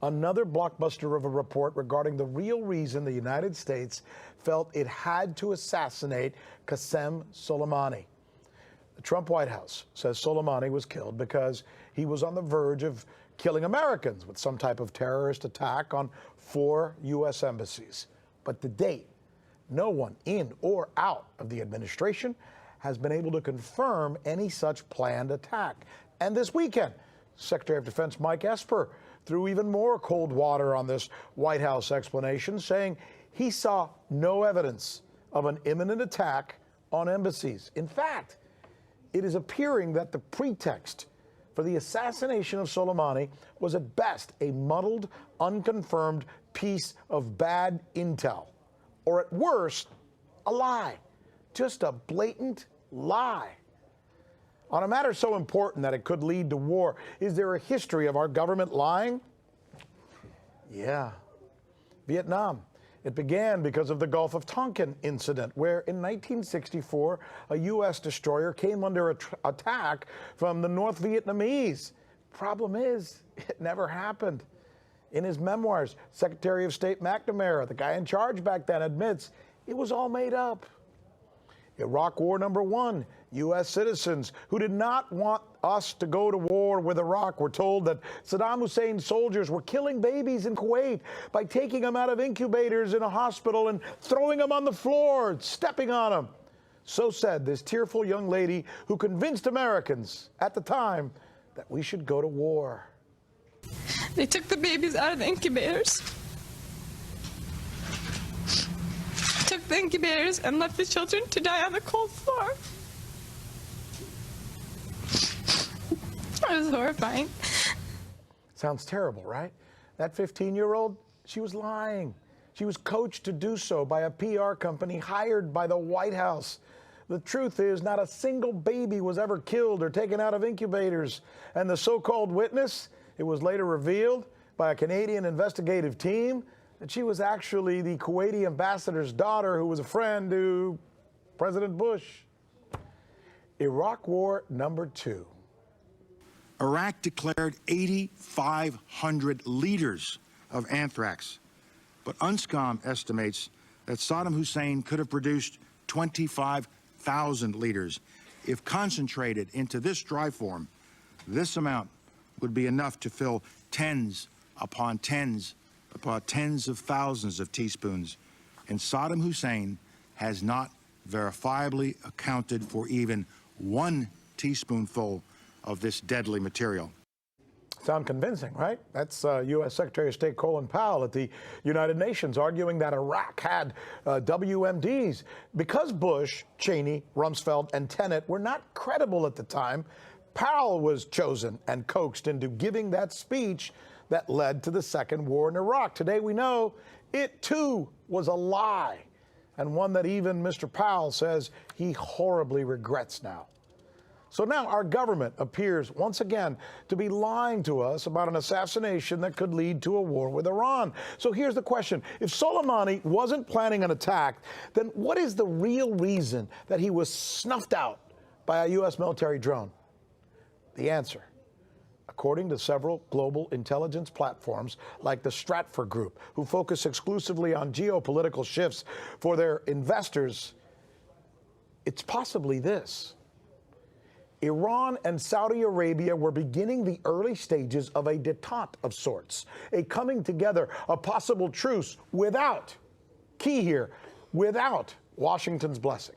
Another blockbuster of a report regarding the real reason the United States felt it had to assassinate Qasem Soleimani. The Trump White House says Soleimani was killed because he was on the verge of killing Americans with some type of terrorist attack on 4 U.S. embassies. But to date, no one in or out of the administration has been able to confirm any such planned attack. And this weekend, Secretary of Defense Mike Esper threw even more cold water on this White House explanation, saying he saw no evidence of an imminent attack on embassies. In fact, it is appearing that the pretext for the assassination of Soleimani was at best a muddled, unconfirmed piece of bad intel, or at worst, a lie, just a blatant lie. On a matter so important that it could lead to war, is there a history of our government lying? Yeah. Vietnam. It began because of the Gulf of Tonkin incident, where in 1964, a U.S. destroyer came under attack from the North Vietnamese. Problem is, it never happened. In his memoirs, Secretary of State McNamara, the guy in charge back then, admits it was all made up. Iraq War #1, U.S. citizens who did not want us to go to war with Iraq were told that Saddam Hussein's soldiers were killing babies in Kuwait by taking them out of incubators in a hospital and throwing them on the floor, stepping on them. So said this tearful young lady who convinced Americans at the time that we should go to war. They took the babies out of the incubators. Took the incubators and left the children to die on the cold floor. It was horrifying. Sounds terrible, right? That 15-year-old, she was lying. She was coached to do so by a PR company hired by the White House. The truth is, not a single baby was ever killed or taken out of incubators. And the so-called witness, it was later revealed by a Canadian investigative team that she was actually the Kuwaiti ambassador's daughter who was a friend to President Bush. Iraq War #2. Iraq declared 8,500 liters of anthrax, but UNSCOM estimates that Saddam Hussein could have produced 25,000 liters. If concentrated into this dry form, this amount would be enough to fill tens upon tens of thousands of teaspoons, and Saddam Hussein has not verifiably accounted for even 1 teaspoonful of this deadly material. Sound convincing, right? That's U.S. Secretary of State Colin Powell at the United Nations arguing that Iraq had WMDs. Because Bush, Cheney, Rumsfeld, and Tenet were not credible at the time, Powell was chosen and coaxed into giving that speech that led to the second war in Iraq. Today we know it too was a lie, and one that even Mr. Powell says he horribly regrets now. So now our government appears once again to be lying to us about an assassination that could lead to a war with Iran. So here's the question. If Soleimani wasn't planning an attack, then what is the real reason that he was snuffed out by a U.S. military drone? The answer, according to several global intelligence platforms like the Stratfor Group, who focus exclusively on geopolitical shifts for their investors, it's possibly this. Iran and Saudi Arabia were beginning the early stages of a détente of sorts, a coming together, a possible truce without, key here, without Washington's blessing.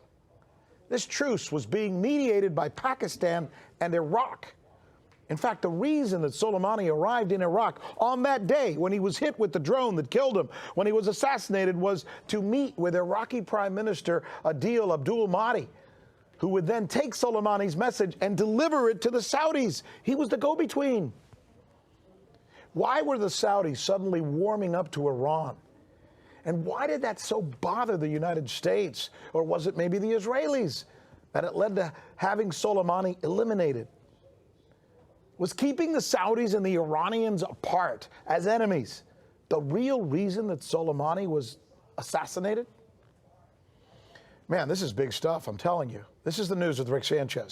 This truce was being mediated by Pakistan and Iraq. In fact, the reason that Soleimani arrived in Iraq on that day when he was hit with the drone that killed him, when he was assassinated, was to meet with Iraqi Prime Minister Adil Abdul Mahdi, who would then take Soleimani's message and deliver it to the Saudis. He was the go-between. Why were the Saudis suddenly warming up to Iran? And why did that so bother the United States? Or was it maybe the Israelis that it led to having Soleimani eliminated? Was keeping the Saudis and the Iranians apart as enemies the real reason that Soleimani was assassinated? Man, this is big stuff, I'm telling you. This is the news with Rick Sanchez.